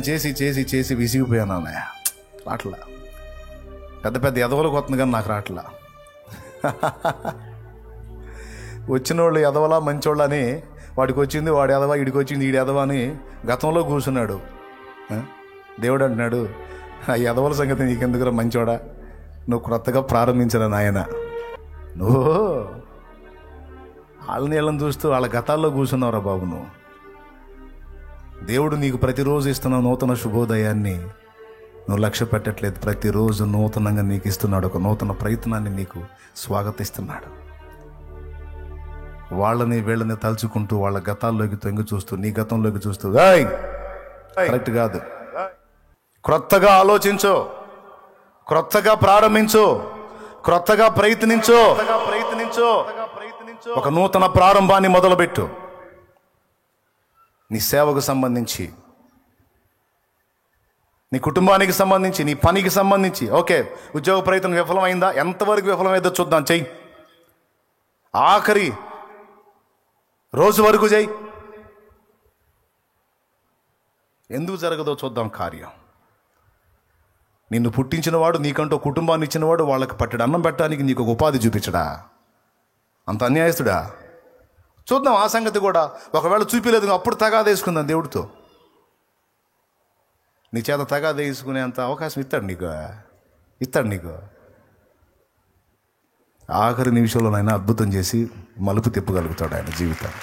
చేసి చేసి చేసి విసిగిపోయాను అన్నయ్య. రాట్లా. పెద్ద పెద్ద ఎదవలకు వస్తుంది కానీ నాకు రాట్లా. వచ్చిన వాళ్ళు ఎదవలా మంచోళ్ళు అని వాడికి వచ్చింది వాడి ఎదవ, వీడికి వచ్చింది వీడి ఎదవ అని గతంలో కూర్చున్నాడు. దేవుడు అంటున్నాడు, ఆ ఎదవల సంగతి నీకెందుకురా మంచోడా, నువ్వు క్రొత్తగా ప్రారంభించిన నాయన. నువ్వు వాళ్ళని వీళ్ళని చూస్తూ వాళ్ళ గతాల్లో కూర్చున్నావురా బాబు. నువ్వు దేవుడు నీకు ప్రతిరోజు ఇస్తున్న నూతన శుభోదయాన్ని నువ్వు లక్ష్య పెట్టట్లేదు. ప్రతిరోజు నూతనంగా నీకు ఇస్తున్నాడు. ఒక నూతన ప్రయత్నాన్ని నీకు స్వాగతిస్తున్నాడు. వాళ్ళని వీళ్ళని తలుచుకుంటూ వాళ్ళ గతాల్లోకి తొంగి చూస్తూ నీ గతంలోకి చూస్తూ కరెక్ట్ కాదు. క్రొత్తగా ఆలోచించు, క్రొత్తగా ప్రారంభించు, క్రొత్తగా ప్రయత్నించు. ఒక నూతన ప్రారంభాన్ని మొదలుపెట్టు. నీ సేవకు సంబంధించి, నీ కుటుంబానికి సంబంధించి, నీ పనికి సంబంధించి. ఓకే, ఉద్యోగ ప్రయత్నం విఫలమైందా? ఎంతవరకు విఫలమైందో చూద్దాం, చెయ్యి. ఆఖరి రోజు వరకు చెయ్యి. ఎందుకు జరగదో చూద్దాం కార్యం. నిన్ను పుట్టించినవాడు, నీకంటూ కుటుంబాన్ని ఇచ్చినవాడు, వాళ్ళకి పట్టడు అన్నం పెట్టడానికి నీకు ఒక ఉపాధి చూపించడా? అంత అన్యాయస్తుడా? చూద్దాం ఆ సంగతి కూడా. ఒకవేళ చూపిలేదు, అప్పుడు తగాద వేసుకుందాం దేవుడితో. నీ చేత తగాద వేసుకునేంత అవకాశం ఇస్తాడు నీకు. ఆఖరి నిమిషంలోనైనా అద్భుతం చేసి మలుపు తిప్పగలుగుతాడు ఆయన జీవితాన్ని.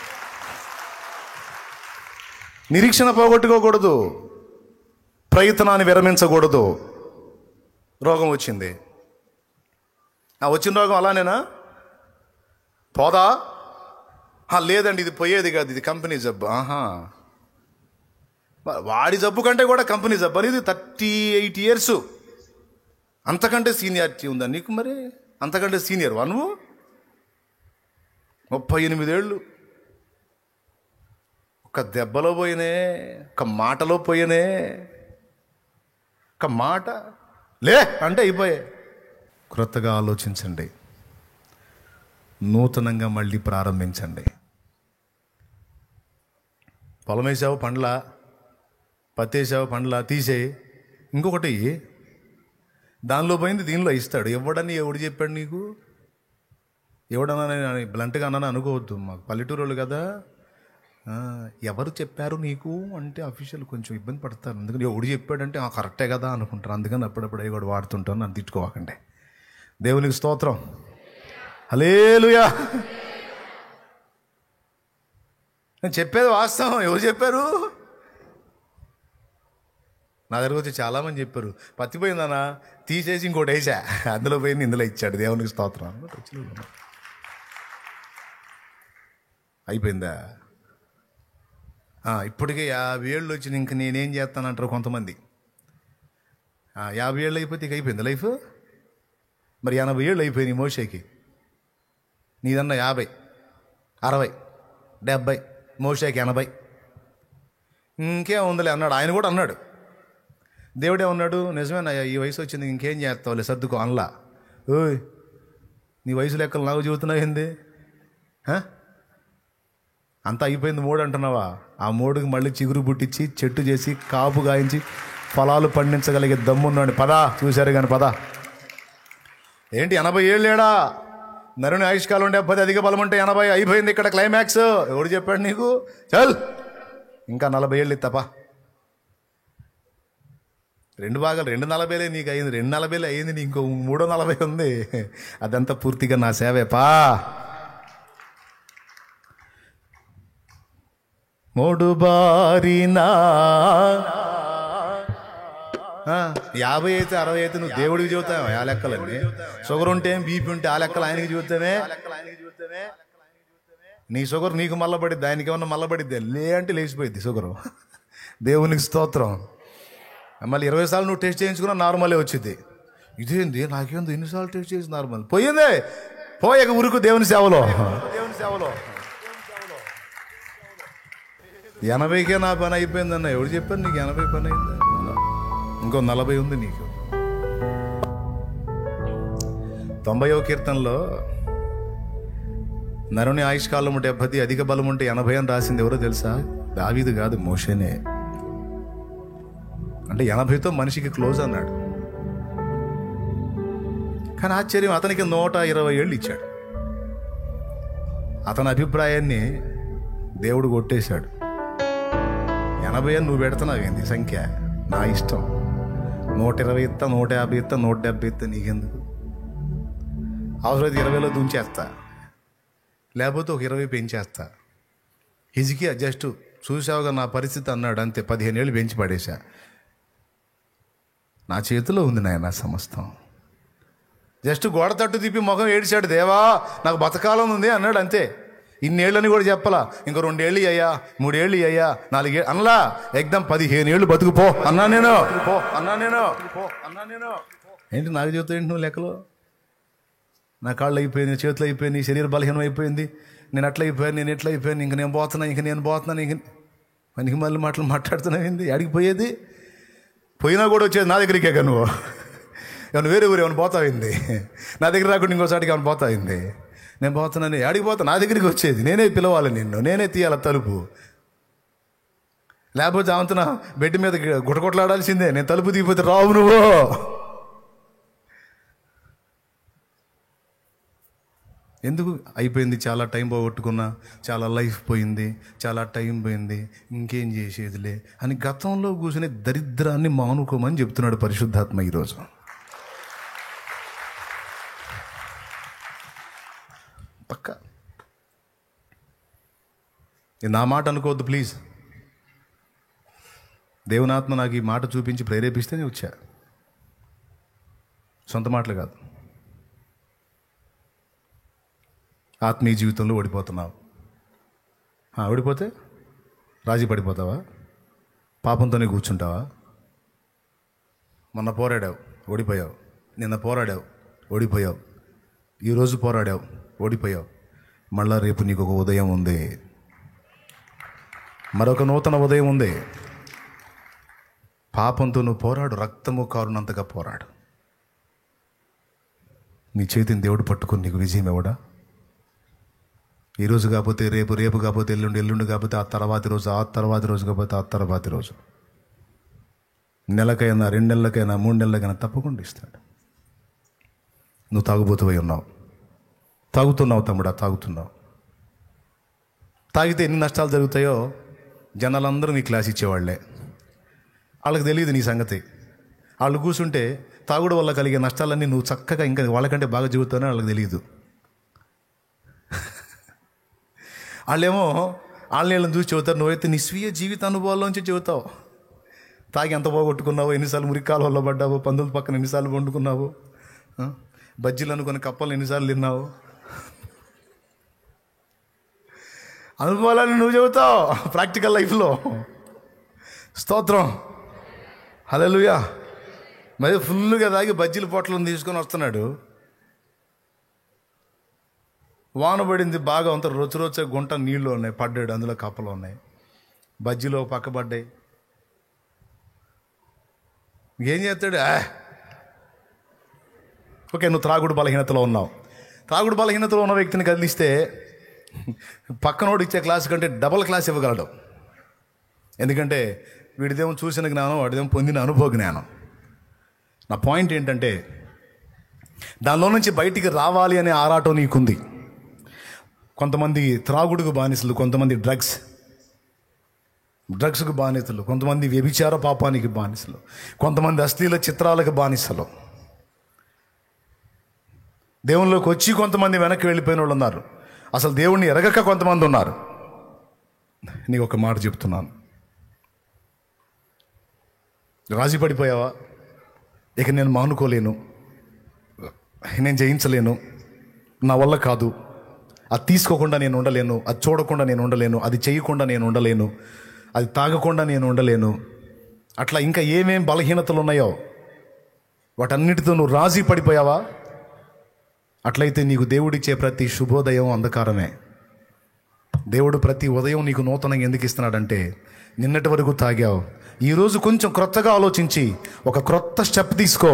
నిరీక్షణ పోగొట్టుకోకూడదు, ప్రయత్నాన్ని విరమించకూడదు. రోగం వచ్చింది, వచ్చిన రోగం అలానేనా పోదా? లేదండి, ఇది పోయేది కాదు, ఇది కంపెనీ జబ్బు. వాడి జబ్బు కంటే కూడా కంపెనీ జబ్బు అనేది 38 years. అంతకంటే సీనియారిటీ ఉందా నీకు? మరి అంతకంటే సీనియర్ వా నువ్వు? 38 ఏళ్ళు ఒక దెబ్బలో పోయినే, ఒక మాటలో పోయినే. ఒక మాట లే అంటే అయిపోయే. క్రొత్తగా ఆలోచించండి, నూతనంగా మళ్ళీ ప్రారంభించండి. పొలం వేసావు పండ్లా, పత్తి వేసావు పండ్లా, తీసేయి. ఇంకొకటి దానిలో పోయింది దీనిలో ఇస్తాడు. ఎవడని ఎవడు చెప్పాడు నీకు? ఎవడన్నా బ్లంట్గా అన్నా అనుకోవద్దు, మాకు పల్లెటూరు వాళ్ళు కదా. ఎవరు చెప్పారు నీకు అంటే అఫీషియల్ కొంచెం ఇబ్బంది పడతారు. అందుకని ఎవడు చెప్పాడంటే కరెక్టే కదా అనుకుంటారు. అందుకని అప్పుడప్పుడు కూడా వాడుతుంటాను, నన్ను తిట్టుకోవాకండి. దేవునికి స్తోత్రం, హల్లెలూయా. నేను చెప్పేది వాస్తవం. ఎవరు చెప్పారు? నా దగ్గర వచ్చి చాలామంది చెప్పారు, పత్తి పోయిందన్నా తీసేసి ఇంకోటి వేసా, అందులో పోయింది ఇందులో ఇచ్చాడు. దేవునికి స్తోత్రం. అయిపోయిందా? ఇప్పటికే 50 ఏళ్ళు వచ్చిన ఇంక నేనేం చేస్తానంటారు కొంతమంది. 50 ఏళ్ళు అయిపోతే ఇక అయిపోయింది లైఫ్. మరి 80 ఏళ్ళు అయిపోయినాయి మోషేకి. నీదన్నా 50, 60, 70, మోషేకి 80. ఇంకేం ఉందిలే అన్నాడు. ఆయన కూడా అన్నాడు. దేవుడే ఉన్నాడు, నిజమేనయ్యా ఈ వయసు వచ్చింది ఇంకేం చేస్తావులే సర్దుకో అనలా. ఓయ్ నీ వయసు లెక్కలు నాకు చెబుతున్నావు ఏంది? అంతా అయిపోయింది మూడు అంటున్నావా? ఆ మూడుకి మళ్ళీ చిగురు పుట్టించి చెట్టు చేసి కాపు గాయించి ఫలాలు పండించగలిగే దమ్మున్నాడు. పదా చూశారు కానీ పదా. ఏంటి 80 ఏళ్ళేడా? నరుని ఆయుష్కాలం 70, అధిక బలం ఉంటే 80. అయిపోయింది ఇక్కడ క్లైమాక్స్. ఎవడు చెప్పాడు నీకు? చల్ ఇంకా 40 ఏళ్ళు తప్ప. 2 భాగాలు 240 నీకు అయింది. 240 అయింది, నీకు ఇంకో 340 ఉంది. అదంతా పూర్తిగా నా సేవే పా. 3 బారినా 50 అయితే 60 అయితే నువ్వు దేవుడికి చెబుతావు ఆ లెక్కలన్నీ. షుగర్ ఉంటే బీపీ ఉంటే ఆ లెక్కలు ఆయనకి చెబుతామే. నీ షుగర్ నీకు మల్లబడిద్ది, ఆయనకి ఏమన్నా మల్లబడిద్ది? లే అంటే లేచిపోయిద్ది షుగరు. దేవునికి స్తోత్రం. మళ్ళీ 20 సార్లు నువ్వు టెస్ట్ చేయించుకున్నా నార్మలే వచ్చింది. ఇదేంది నాకేందో ఎన్నిసార్లు టెస్ట్ చేసి నార్మల్ పోయిందే. పోయాక ఉరుకు దేవుని సేవలో. 80కే నా పని అయిపోయిందన్న. ఎవరు చెప్పారు నీకు 80 పని అయిందా? ఇంకో 40 ఉంది నీకు. 90వ కీర్తనలో నరుని ఆయుష్కాలం 70, అధిక బలం ఉంటే 80 అని రాసింది ఎవరో తెలుసా? దావీదు కాదు, మోషేనే. అంటే 80తో మనిషికి క్లోజ్ అన్నాడు. కానీ ఆశ్చర్యం, అతనికి 120 ఏళ్ళు ఇచ్చాడు. అతని అభిప్రాయాన్ని దేవుడు కొట్టేశాడు. 80 నువ్వు పెడుతున్నావు ఏంది సంఖ్య? నా ఇష్టం. 120 ఇస్తా, 150 ఇస్తా, 170 ఇస్తా, నీకెందుకు? అవసరమైతే 20లో దుంచేస్తా, లేకపోతే ఒక 20 పెంచేస్తా. హిజ్కియా జస్ట్ చూసావుగా నా పరిస్థితి అన్నాడు, అంతే. 15 ఏళ్ళు పెంచి పడేశా. నా చేతిలో ఉంది నాయన సమస్తం. జస్ట్ గోడ తట్టు తిప్పి ముఖం ఏడిచాడు, దేవా నాకు బతకాలని ఉంది అన్నాడు, అంతే. ఇన్నేళ్ళని కూడా చెప్పలా. ఇంకో 2 ఏళ్ళు అయ్యా, 3 ఏళ్ళు అయ్యా, 4 ఏళ్ళు అనలా. ఎగ్దం 15 ఏళ్ళు బతుకుపో అన్నా నేను. ఏంటి నాకు చెబుతా ఏంటి నువ్వు లెక్కలో? నా కాళ్ళు అయిపోయింది, చేతులు అయిపోయింది, శరీర బలహీనం అయిపోయింది, నేను అట్లా అయిపోయాను, నేను ఎట్లా అయిపోయాను, ఇంక నేను పోతున్నాను, ఇంక మనకి మళ్ళీ మాటలు మాట్లాడుతున్నావు ఏంది? అడిగిపోయేది పోయినా కూడా వచ్చేది నా దగ్గరికే. నువ్వు ఏమైనా వేరే ఊరు ఏమైనా పోతాయింది? నా దగ్గర రాకుండా ఇంకోసారికి ఏమైనా పోతాయింది? నేను పోతున్నాను, అడిగిపోతా, నా దగ్గరికి వచ్చేది. నేనే పిలవాలి నిన్ను, నేనే తీయాలి తలుపు. లేకపోతే ఆమెతున్నా బెడ్ మీద గుటకొట్లాడాల్సిందే. నేను తలుపు తీయపోతే రావు నువ్వు. ఎందుకు? అయిపోయింది, చాలా టైం పోగొట్టుకున్నా, చాలా లైఫ్ పోయింది, చాలా టైం పోయింది, ఇంకేం చేసేదిలే అని గతంలో కూర్చునే దరిద్రాన్ని మానుకోమని చెప్తున్నాడు పరిశుద్ధాత్మ ఈరోజు. పక్క నా మాట అనుకోవద్దు ప్లీజ్. దేవునాత్మ నాకు ఈ మాట చూపించి ప్రేరేపిస్తేనే వచ్చా, సొంత మాటలు కాదు. ఆత్మీయ జీవితంలో ఓడిపోతున్నావు. ఓడిపోతే రాజీ పడిపోతావా? పాపంతోనే కూర్చుంటావా? మొన్న పోరాడావు, ఓడిపోయావు. నిన్న పోరాడావు, ఓడిపోయావు. ఈరోజు పోరాడావు, ఓడిపోయావు. మళ్ళా రేపు నీకు ఒక ఉదయం ఉంది, మరొక నూతన ఉదయం ఉంది. పాపంతో నువ్వు పోరాడు, రక్తము కారునంతగా పోరాడు. నీ చేతిని దేవుడు పట్టుకుని నీకు విజయం ఇవ్వడా? ఈరోజు కాకపోతే రేపు, రేపు కాకపోతే ఎల్లుండి, ఎల్లుండి కాకపోతే ఆ తర్వాతి రోజు, ఆ తర్వాతి రోజు కాకపోతే ఆ తర్వాతి రోజు, నెలకైనా 2 నెలలకైనా 3 నెలలకైనా తప్పకుండా ఇస్తాడు. నువ్వు తాగుబోతువై ఉన్నావు, తాగుతున్నావు తమ్ముడా, తాగుతున్నావు. తాగితే ఎన్ని నష్టాలు జరుగుతాయో జనాలందరూ నీ క్లాస్ ఇచ్చేవాళ్లే. వాళ్ళకి తెలియదు నీ సంగతి. వాళ్ళు కూర్చుంటే తాగుడు వల్ల కలిగే నష్టాలన్నీ నువ్వు చక్కగా ఇంకా వాళ్ళకంటే బాగా చెబుతానని వాళ్ళకి తెలియదు. వాళ్ళేమో వాళ్ళని చూసి చెబుతారు, నువ్వైతే నీ స్వీయ జీవిత అనుభవాల్లోంచి చెబుతావు. తాగి ఎంత పోగొట్టుకున్నావు, ఎన్నిసార్లు మురికాలలో పడ్డావు, పందుల పక్కన ఎన్నిసార్లు వండుకున్నావు, బజ్జీలు అనుకుని కప్పలు ఎన్నిసార్లు తిన్నావు, అనుభవాలని నువ్వు చెబుతావు ప్రాక్టికల్ లైఫ్లో. స్తోత్రం, హల్లెలూయా. మరి ఫుల్గా తాగి బజ్జీల పొట్లను తీసుకొని వస్తున్నాడు. వాన పడింది బాగా, అంత రొచ్చ గుంట నీళ్ళు ఉన్నాయి, పడ్డాడు, అందులో కప్పలు ఉన్నాయి, బజ్జీలో పక్కబడ్డాయి. ఏం చేస్తాడు? ఓకే, నువ్వు త్రాగుడు బలహీనతలో ఉన్నావు. త్రాగుడు బలహీనతలో ఉన్న వ్యక్తిని కదిలిస్తే పక్కనోడు ఇచ్చే క్లాస్ కంటే డబల్ క్లాస్ ఇవ్వగలడు. ఎందుకంటే వీడిదేమో చూసిన జ్ఞానం, వాడిదేమో పొందిన అనుభవ జ్ఞానం. నా పాయింట్ ఏంటంటే, దానిలో నుంచి బయటికి రావాలి అనే ఆరాటం నీకుంది. కొంతమంది త్రాగుడుకు బానిసలు, కొంతమంది డ్రగ్స్కు బానిసలు, కొంతమంది వ్యభిచార పాపానికి బానిసలు, కొంతమంది అశ్లీల చిత్రాలకు బానిసలు. దేవునిలోకి వచ్చి కొంతమంది వెనక్కి వెళ్ళిపోయిన వాళ్ళు ఉన్నారు. అసలు దేవుణ్ణి ఎరగక కొంతమంది ఉన్నారు. నీకు ఒక మాట చెప్తున్నాను, రాజీ పడిపోయావా? ఇక నేను మానుకోలేను, నేను జయించలేను, నా వల్ల కాదు, అది తీసుకోకుండా నేను ఉండలేను, అది చూడకుండా నేను ఉండలేను, అది చేయకుండా నేను ఉండలేను, అది తాగకుండా నేను ఉండలేను, అట్లా ఇంకా ఏమేం బలహీనతలు ఉన్నాయో వాటన్నిటితో నువ్వు రాజీ పడిపోయావా? అట్లయితే నీకు దేవుడిచ్చే ప్రతి శుభోదయం అంధకారమే. దేవుడు ప్రతి ఉదయం నీకు నూతనంగా ఎందుకు ఇస్తున్నాడంటే, నిన్నటి వరకు తాగావు, ఈరోజు కొంచెం క్రొత్తగా ఆలోచించి ఒక క్రొత్త స్టెప్ తీసుకో,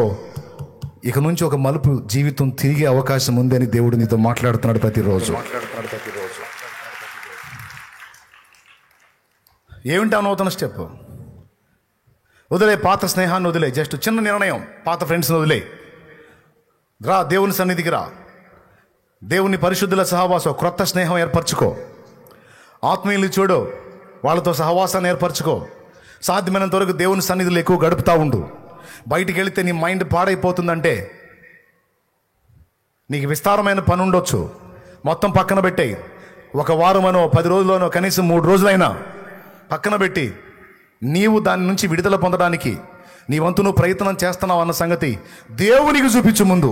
ఇక నుంచి ఒక మలుపు జీవితం తిరిగే అవకాశం ఉంది అని దేవుడు నీతో మాట్లాడుతున్నాడు ప్రతిరోజు. ఏమిటి ఆ నూతన స్టెప్? వదిలే పాత స్నేహాన్ని, వదిలే. జస్ట్ చిన్న నిర్ణయం, పాత ఫ్రెండ్స్ని వదిలే. రా దేవుని సన్నిధికి రా. దేవుని పరిశుద్ధుల సహవాసం, క్రొత్త స్నేహం ఏర్పరచుకో. ఆత్మీయులు చూడు, వాళ్ళతో సహవాసాన్ని ఏర్పరచుకో. సాధ్యమైనంత వరకు దేవుని సన్నిధిలో ఎక్కువ గడుపుతూ ఉండు. బయటికి వెళితే నీ మైండ్ పాడైపోతుందంటే, నీకు విస్తారమైన పని ఉండొచ్చు, మొత్తం పక్కన పెట్టేయి. ఒక వారమనో 10 రోజులనో కనీసం 3 రోజులైనా పక్కన పెట్టి నీవు దాని నుంచి విడుదల పొందడానికి నీ వంతు నువ్వు ప్రయత్నం చేస్తున్నావు అన్న సంగతి దేవునికి చూపించు. ముందు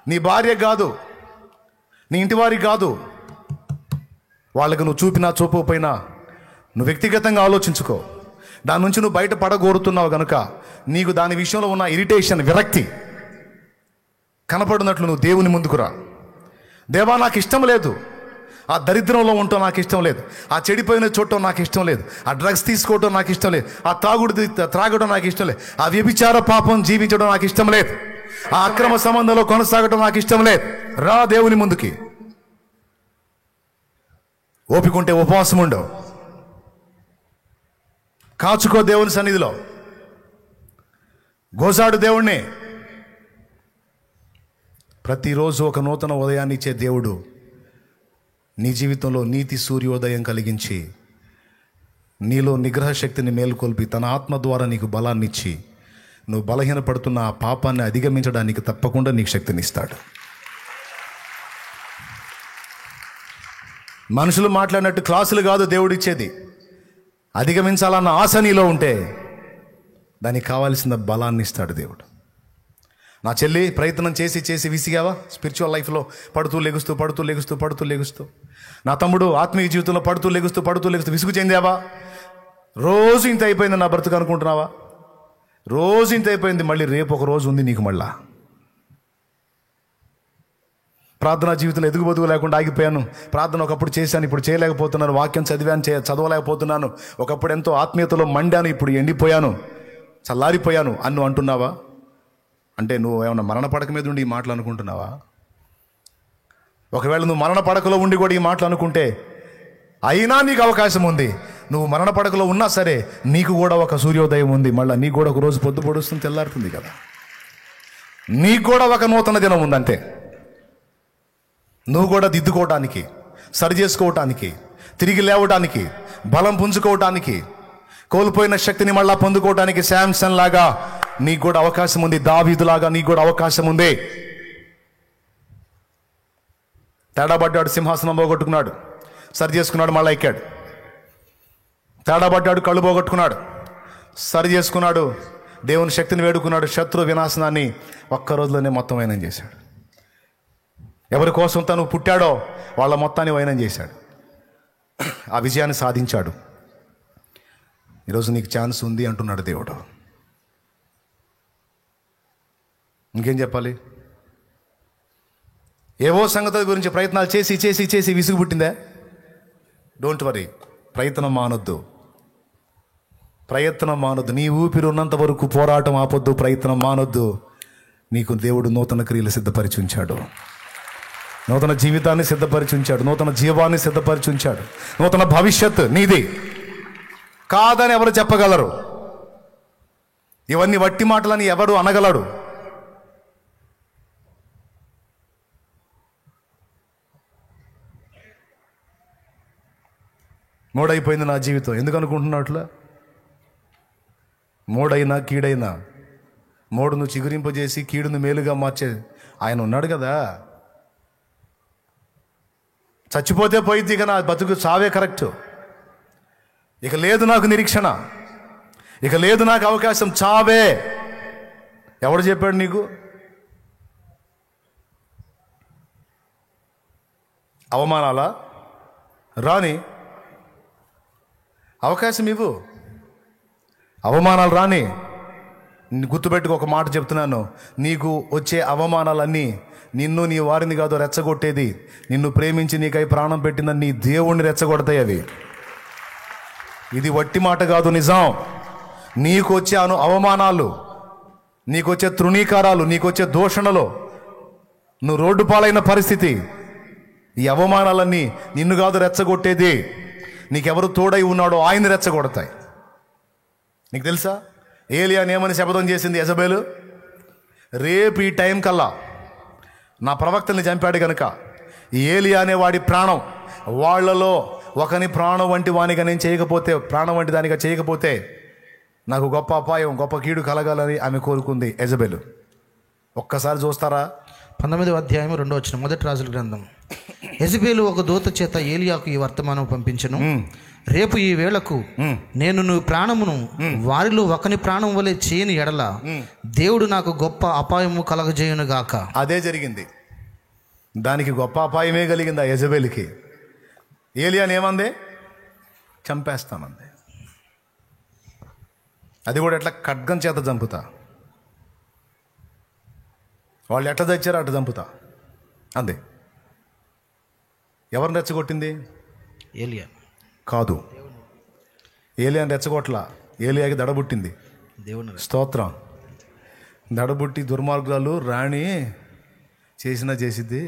నీ భార్య కాదు, నీ ఇంటి వారికి కాదు, వాళ్ళకి నువ్వు చూపినా చూపకపోయినా నువ్వు వ్యక్తిగతంగా ఆలోచించుకో. దాని నుంచి నువ్వు బయట పడగోరుతున్నావు కనుక నీకు దాని విషయంలో ఉన్న ఇరిటేషన్, విరక్తి కనపడినట్లు నువ్వు దేవుని ముందుకు రా. దేవా, నాకు ఇష్టం లేదు, ఆ దరిద్రంలో ఉండటం నాకు ఇష్టం లేదు, ఆ చెడిపోయిన చూడటం నాకు ఇష్టం లేదు, ఆ డ్రగ్స్ తీసుకోవటం నాకు ఇష్టం లేదు, ఆ త్రాగడం నాకు ఇష్టం లేదు, ఆ వ్యభిచార పాపం జీవించడం నాకు ఇష్టం లేదు, ఆ అక్రమ సంబంధంలో కొనసాగటం నాకు ఇష్టం లేదు. రా దేవుని ముందుకి. ఓపికంటే ఉపవాసం ఉండవు, కాచుకో దేవుని సన్నిధిలో, గోసాడు దేవుణ్ణి. ప్రతిరోజు ఒక నూతన ఉదయాన్ని ఇచ్చే దేవుడు నీ జీవితంలో నీతి సూర్యోదయం కలిగించి నీలో నిగ్రహ శక్తిని మేలుకొల్పి తన ఆత్మ ద్వారా నీకు బలాన్ని ఇచ్చి నువ్వు బలహీనపడుతున్న ఆ పాపాన్ని అధిగమించడానికి తప్పకుండా నీకు శక్తిని ఇస్తాడు. మనుషులు మాట్లాడినట్టు క్లాసులు కాదు దేవుడు ఇచ్చేది. అధిగమించాలన్న ఆశ నీలో ఉంటే దానికి కావాల్సిన బలాన్ని ఇస్తాడు దేవుడు. నా చెల్లి, ప్రయత్నం చేసి చేసి విసిగావా? స్పిరిచువల్ లైఫ్లో పడుతూ లెగుస్తూ. నా తమ్ముడు, ఆత్మీయ జీవితంలో పడుతూ లెగుస్తూ విసుగు చెందావా? రోజు ఇంత అయిపోయింది నా బ్రతుకు అనుకుంటున్నావా? రోజు ఇంత అయిపోయింది, మళ్ళీ రేపు ఒక రోజు ఉంది నీకు. మళ్ళా ప్రార్థనా జీవితంలో ఎదుగుబదుగు లేకుండా ఆగిపోయాను. ప్రార్థన ఒకప్పుడు చేశాను, ఇప్పుడు చేయలేకపోతున్నాను. వాక్యం చదవలేకపోతున్నాను. ఒకప్పుడు ఎంతో ఆత్మీయతలో మండాను, ఇప్పుడు ఎండిపోయాను, చల్లారిపోయాను అని నువ్వు అంటున్నావా? అంటే నువ్వు ఏమన్నా మరణ పడక మీద ఉండి ఈ మాటలు అనుకుంటున్నావా? ఒకవేళ నువ్వు మరణ పడకలో ఉండి కూడా ఈ మాటలు అనుకుంటే అయినా నీకు అవకాశం ఉంది. నువ్వు మరణ పడకలో ఉన్నా సరే నీకు కూడా ఒక సూర్యోదయం ఉంది. మళ్ళీ నీకు కూడా ఒక రోజు పొద్దు పొడుస్తుంది, తెల్లారుతుంది కదా. నీకు కూడా ఒక నూతన దినం ఉందంటే నువ్వు కూడా దిద్దుకోవటానికి, సరి చేసుకోవటానికి, తిరిగి లేవటానికి, బలం పుంజుకోవటానికి, కోల్పోయిన శక్తిని మళ్ళా పొందుకోవటానికి శాంసన్ లాగా నీకు కూడా అవకాశం ఉంది. దావీదులాగా నీకు కూడా అవకాశం ఉంది. తేడా పడ్డాడు, సింహాసనం పోగొట్టుకున్నాడు, సరి చేసుకున్నాడు, మళ్ళీ ఎక్కాడు. తేడా పడ్డాడు, కళ్ళు పోగొట్టుకున్నాడు, సరి చేసుకున్నాడు, దేవుని శక్తిని వేడుకున్నాడు, శత్రు వినాశనాన్ని ఒక్క రోజులోనే మొత్తం వైనం చేశాడు. ఎవరి కోసం తను పుట్టాడో వాళ్ళ మొత్తాన్ని వైనం చేశాడు. ఆ విజయాన్ని సాధించాడు. ఈరోజు నీకు ఛాన్స్ ఉంది అంటున్నాడు దేవుడు. ఇంకేం చెప్పాలి? ఏవో సంగతుల గురించి ప్రయత్నాలు చేసి చేసి చేసి విసుగు పుట్టిందా? డోంట్ వరీ, ప్రయత్నం మానొద్దు. నీ ఊపిరి ఉన్నంత వరకు పోరాటం ఆపొద్దు, ప్రయత్నం మానొద్దు. నీకు దేవుడు నూతన క్రియలు సిద్ధపరిచి ఉంచాడు, నూతన జీవితాన్ని సిద్ధపరిచి ఉంచాడు, నూతన జీవాన్ని సిద్ధపరిచి ఉంచాడు. నూతన భవిష్యత్తు నీది కాదని ఎవరు చెప్పగలరు? ఇవన్నీ వట్టి మాటలని ఎవరు అనగలడు? మూడైపోయింది నా జీవితం ఎందుకు అనుకుంటున్నట్లా? మూడైనా కీడైనా, మూడును చిగురింపజేసి కీడును మేలుగా మార్చే ఆయన ఉన్నాడు కదా. చచ్చిపోతే పోయిద్ది, ఇక నా బతుకు చావే కరెక్ట్. ఇక లేదు నాకు నిరీక్షణ, ఇక లేదు నాకు అవకాశం, చావే. ఎవడు చెప్పాడు నీకు? అవమానాలా? రాని, అవకాశం ఇవ్వు. అవమానాలు రాని. గుర్తుపెట్టుకు, ఒక మాట చెప్తున్నాను, నీకు వచ్చే అవమానాలన్నీ నిన్ను నీ వారిని కాదు రెచ్చగొట్టేది, నిన్ను ప్రేమించి నీకై ప్రాణం పెట్టిన నీ దేవుణ్ణి రెచ్చగొడతాయి అవి. ఇది వట్టి మాట కాదు, నిజం. నీకు వచ్చే అవమానాలు, నీకొచ్చే తృణీకారాలు, నీకొచ్చే దూషణలు, నువ్వు రోడ్డు పాలైన పరిస్థితి, ఈ అవమానాలన్నీ నిన్ను కాదు రెచ్చగొట్టేది, నీకెవరు తోడై ఉన్నాడో ఆయన రెచ్చగొడతాయి. నీకు తెలుసా? ఏలియాని ఏమని శపథం చేసింది యెజబెలు? రేపు ఈ టైం కల్లా నా ప్రవక్తల్ని చంపాడు కనుక ఈ ఏలియా అనే వాడి ప్రాణం వాళ్ళలో ఒకని ప్రాణం వంటి వానిగా నేను చేయకపోతే, ప్రాణం వంటి దానిగా చేయకపోతే నాకు గొప్ప అపాయం, గొప్ప కీడు కలగాలని ఆమె కోరుకుంది యెజబెలు. ఒక్కసారి చూస్తారా 19వ అధ్యాయం 2వ వచనం, మొదటి రాజుల గ్రంథం. యెజబెలు ఒక దూత చేత ఏలియాకు ఈ వర్తమానం పంపించెను. రేపు ఈ వేళకు నేను నువ్వు ప్రాణమును వారిలో ఒకని ప్రాణం వలె చేయని ఎడల దేవుడు నాకు గొప్ప అపాయము కలగజేయును గాక. అదే జరిగింది. దానికి గొప్ప అపాయమే కలిగింది ఆ యెజబెలుకి. ఏలియాని ఏమంది? చంపేస్తామంది. అది కూడా ఎట్లా? ఖడ్గం చేత చంపుతా. వాళ్ళు ఎట్లా తెచ్చారో అట్లా చంపుతా అంతే. ఎవరిని రెచ్చగొట్టింది? ఏలియా కాదు, ఏలియాని రెచ్చగొట్ల. ఏలియాకి దడబుట్టింది. దేవుని స్తోత్రం. దడబుట్టి దుర్మార్గురాలు రాణి చేసినా చేసిద్ది,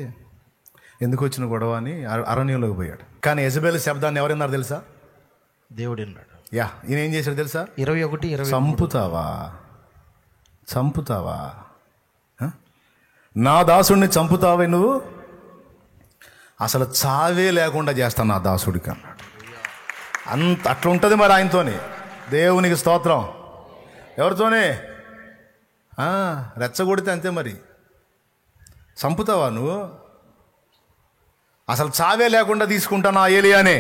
ఎందుకు వచ్చిన గొడవ అని అరణ్యంలోకి పోయాడు. కానీ యెజబెలు శబ్దాన్ని ఎవరన్నారు తెలుసా? దేవుడు అన్నాడు. ఈయన ఏం చేశాడు తెలుసా? 21:20 చంపుతావా, చంపుతావా, నా దాసుడిని చంపుతావే నువ్వు? అసలు చావే లేకుండా చేస్తాను నా దాసుడికి అన్నాడు. అట్లా ఉంటుంది మరి ఆయనతోని. దేవునికి స్తోత్రం. ఎవరితోనే? రెచ్చగొడితే అంతే మరి. చంపుతావా నువ్వు? అసలు చావే లేకుండా తీసుకుంటాను ఆ ఏలియానే.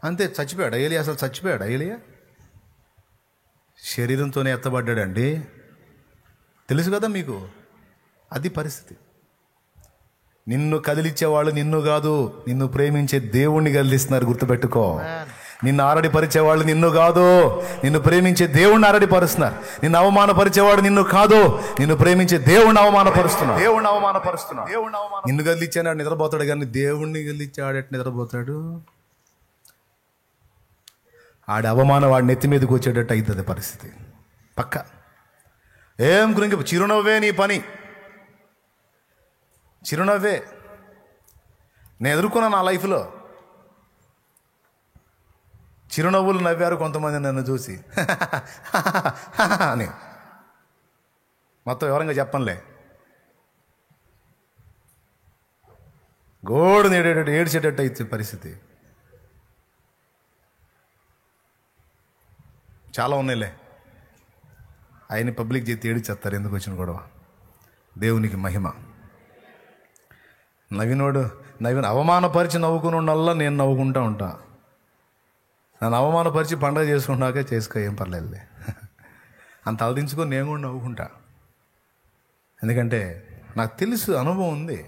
అంతే. చచ్చిపోయాడు ఏలియా. అసలు చచ్చిపోయాడు ఏలియా. శరీరంతోనే ఎత్తబడ్డాడండి. తెలుసు కదా మీకు. అది పరిస్థితి. నిన్ను కదిలిచ్చేవాళ్ళు నిన్ను కాదు, నిన్ను ప్రేమించే దేవుణ్ణి కదిలిస్తున్నారు. గుర్తుపెట్టుకో. నిన్ను ఆరడిపరిచేవాళ్ళు నిన్ను కాదు, నిన్ను ప్రేమించే దేవుణ్ణి ఆరడిపరుస్తున్నారు. నిన్ను అవమానపరిచేవాడు నిన్ను కాదు, నిన్ను ప్రేమించే దేవుణ్ణి అవమానపరుస్తున్నాడు. నిన్ను కదిలిచ్చాడు నిద్రపోతాడు, కానీ దేవుణ్ణి కదిలిచ్చాడట నిద్రపోతాడు. ఆడి అవమానం వాడి నెత్తి మీదకి వచ్చేటట్టు అవుతుంది పరిస్థితి. పక్క ఏం గురించి చిరునవ్వే నీ పని. చిరునవ్వే. నేను ఎదుర్కొన్నా నా లైఫ్లో. చిరునవ్వులు నవ్వారు కొంతమంది నన్ను చూసి అని. మొత్తం వివరంగా చెప్పనులే. గోడు ఏడ్చేటట్టు అయితే పరిస్థితి చాలా ఉన్నాయిలే. ఆయన్ని పబ్లిక్ చేతి ఏడిచేస్తారు. ఎందుకు వచ్చిన గొడవ? దేవునికి మహిమ. నవీన్ అవమానపరిచి నవ్వుకుని ఉండల్లా నేను నవ్వుకుంటా ఉంటా. నన్ను అవమానపరిచి పండగ చేసుకున్నాకే చేసుకో, ఏం పర్లేదులే అంత తలదించుకొని నేను కూడా నవ్వుకుంటా. ఎందుకంటే నాకు తెలుసు, అనుభవం ఉంది.